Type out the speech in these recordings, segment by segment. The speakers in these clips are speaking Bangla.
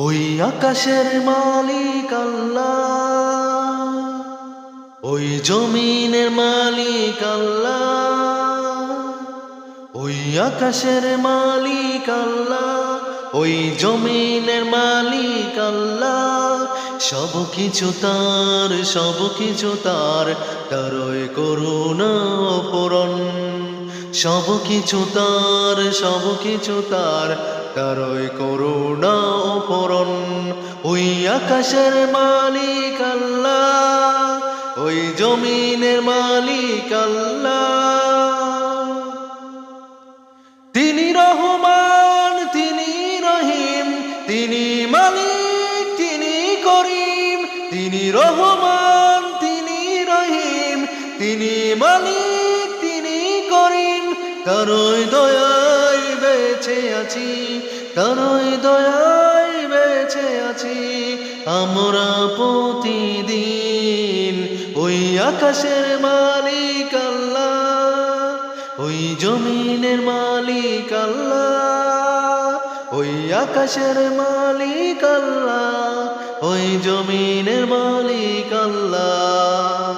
ওই আকাশের মালিক আল্লাহ, ওই জমিনের মালিক আল্লাহ। ওই আকাশের মালিক আল্লাহ, ওই জমিনের মালিক আল্লাহ। সব কিছু তার, সব কিছু তার, তারই করুণা অপূরণ। সব কিছু তার, সব কিছু তার, তারই করুণা অপূরণ। ওই আকাশের মালিক আল্লাহ, ওই জমিনের মালিক আল্লাহ। তিনি রহমান, তিনি রহিম, তিনি মালিক, তিনি করিম। তিনি রহমান, তিনি রহিম, তিনি মালিক, তিনি করিম। তারই দয়ায় বেঁচে আছি, তারই দয়ায় বেঁচে আছি আমরা প্রতিদিন। ওই আকাশের মালিক আল্লাহ, ওই জমিনের মালিক আল্লাহ। ওই আকাশের মালিক আল্লাহ, ওই জমিনের মালিক আল্লাহ।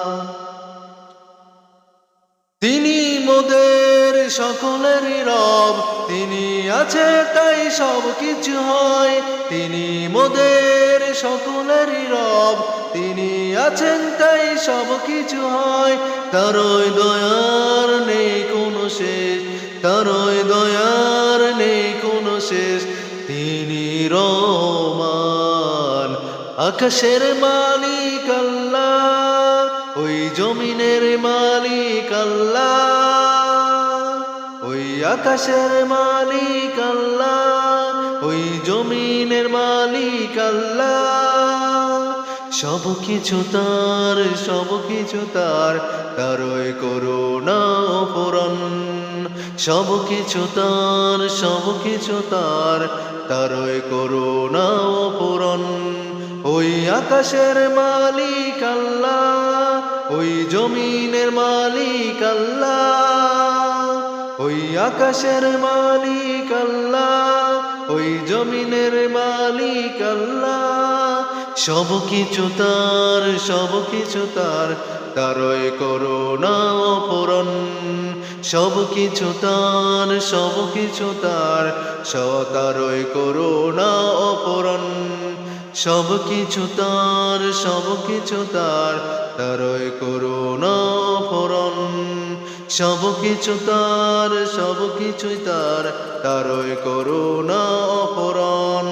তিনি মোদের সকলেরই রব, তিনি আছে তাই সব কিছু হয়। তিনি মোদের সকলেরই রব, তিনি আছেন তাই সব কিছু হয়। তারই দয়ার নেই কোনো শেষ, তারই দয়ার নেই কোনো শেষ। তিনি রহমান, আকাশের মালিক আল্লাহ, ওই জমিনের মালিক আল্লাহ। ওই আকাশের মালিক আল্লাহ, ওই জমিনের মালিক আল্লাহ। সব কিছু তার, সব কিছু তার, তারই করুণা অপূরণ। সব কিছু তার, সব কিছু তার, তারই করুণা অপূরণ। ওই আকাশের মালিক আল্লাহ, ওই জমিনের মালিক আল্লাহ। ওই আকাশের মালিক আল্লাহ, ওই জমিনের মালিক আল্লাহ। সব কিছু তার, সব কিছু তার, তারই করুণা অপূরণ। সব কিছু তার, সব কিছু তার, তারই করুণা অপূরণ। সব কিছু তার, সব কিছু তার, তারই করুণা অপূরণ। সব কিছু তার, সব কিছুই তার, তারই করুণা অপূরণ।